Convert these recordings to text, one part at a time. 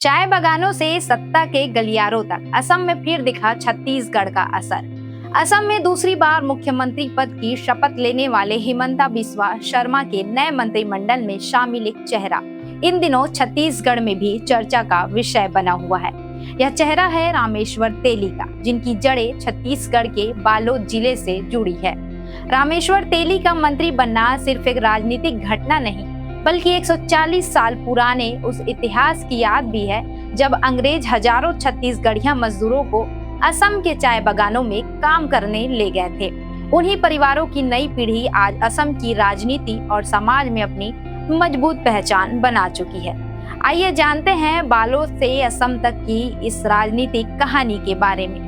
चाय बागानों से सत्ता के गलियारों तक असम में फिर दिखा छत्तीसगढ़ का असर। असम में दूसरी बार मुख्यमंत्री पद की शपथ लेने वाले हिमंता बिस्वा शर्मा के नए मंत्रिमंडल में शामिल एक चेहरा इन दिनों छत्तीसगढ़ में भी चर्चा का विषय बना हुआ है। यह चेहरा है रामेश्वर तेली का, जिनकी जड़ें छत्तीसगढ़ के बालोद जिले से जुड़ी है। रामेश्वर तेली का मंत्री बनना सिर्फ एक राजनीतिक घटना नहीं, बल्कि 140 साल पुराने उस इतिहास की याद भी है जब अंग्रेज हजारों छत्तीसगढ़िया मजदूरों को असम के चाय बागानों में काम करने ले गए थे। उन्हीं परिवारों की नई पीढ़ी आज असम की राजनीति और समाज में अपनी मजबूत पहचान बना चुकी है। आइए जानते हैं बालोद से असम तक की इस राजनीतिक कहानी के बारे में।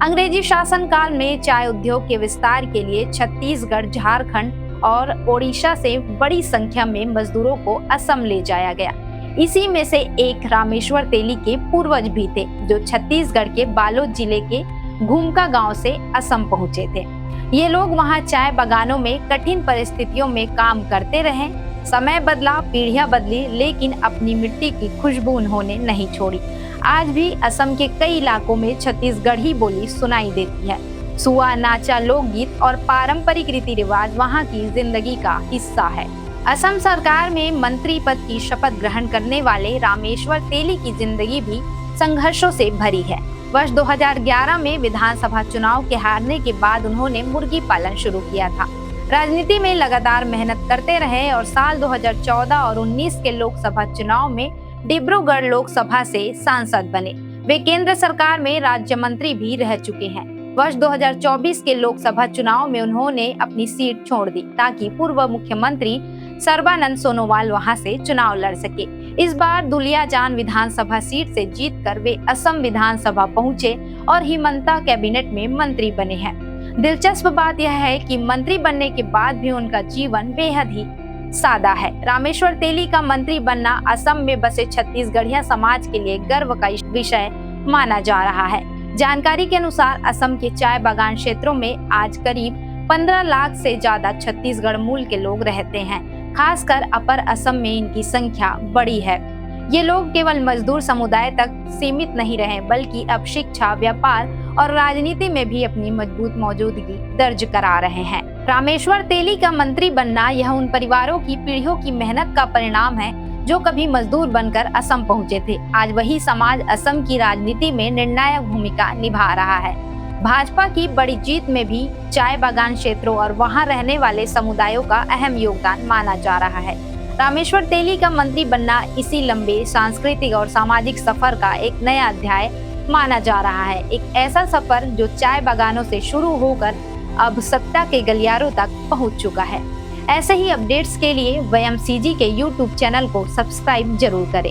अंग्रेजी शासन काल में चाय उद्योग के विस्तार के लिए छत्तीसगढ़, झारखंड और ओडिशा से बड़ी संख्या में मजदूरों को असम ले जाया गया। इसी में से एक रामेश्वर तेली के पूर्वज भी थे, जो छत्तीसगढ़ के बालोद जिले के घुमका गांव से असम पहुंचे थे। ये लोग वहां चाय बागानों में कठिन परिस्थितियों में काम करते रहे। समय बदला, पीढ़ियां बदली, लेकिन अपनी मिट्टी की खुशबू उन्होंने नहीं छोड़ी। आज भी असम के कई इलाकों में छत्तीसगढ़ी बोली सुनाई देती है। सुआ, नाचा, लोकगीत और पारंपरिक रीति रिवाज वहाँ की जिंदगी का हिस्सा है। असम सरकार में मंत्री पद की शपथ ग्रहण करने वाले रामेश्वर तेली की जिंदगी भी संघर्षों से भरी है। वर्ष 2011 में विधानसभा चुनाव के हारने के बाद उन्होंने मुर्गी पालन शुरू किया था। राजनीति में लगातार मेहनत करते रहे और साल 2014 और 19 के लोकसभा चुनाव में डिब्रूगढ़ लोकसभा से सांसद बने। वे केंद्र सरकार में राज्य मंत्री भी रह चुके हैं। वर्ष 2024 के लोकसभा चुनाव में उन्होंने अपनी सीट छोड़ दी ताकि पूर्व मुख्यमंत्री सर्बानंद सोनोवाल वहां से चुनाव लड़ सके। इस बार दुलियाजान विधानसभा सीट से जीतकर वे असम विधानसभा पहुंचे और हिमंता कैबिनेट में मंत्री बने हैं। दिलचस्प बात यह है कि मंत्री बनने के बाद भी उनका जीवन बेहद ही सादा है। रामेश्वर तेली का मंत्री बनना असम में बसे छत्तीसगढ़िया समाज के लिए गर्व का विषय माना जा रहा है। जानकारी के अनुसार असम के चाय बागान क्षेत्रों में आज करीब 15 लाख से ज्यादा छत्तीसगढ़ मूल के लोग रहते हैं। खासकर अपर असम में इनकी संख्या बड़ी है। ये लोग केवल मजदूर समुदाय तक सीमित नहीं रहे, बल्कि अब शिक्षा, व्यापार और राजनीति में भी अपनी मजबूत मौजूदगी दर्ज करा रहे हैं। रामेश्वर तेली का मंत्री बनना यह उन परिवारों की पीढ़ियों की मेहनत का परिणाम है जो कभी मजदूर बनकर असम पहुंचे थे। आज वही समाज असम की राजनीति में निर्णायक भूमिका निभा रहा है। भाजपा की बड़ी जीत में भी चाय बागान क्षेत्रों और वहां रहने वाले समुदायों का अहम योगदान माना जा रहा है। रामेश्वर तेली का मंत्री बनना इसी लंबे सांस्कृतिक और सामाजिक सफर का एक नया अध्याय माना जा रहा है। एक ऐसा सफर जो चाय बागानों से शुरू होकर अब सत्ता के गलियारों तक पहुंच चुका है। ऐसे ही अपडेट्स के लिए WMCG के YouTube चैनल को सब्सक्राइब जरूर करें।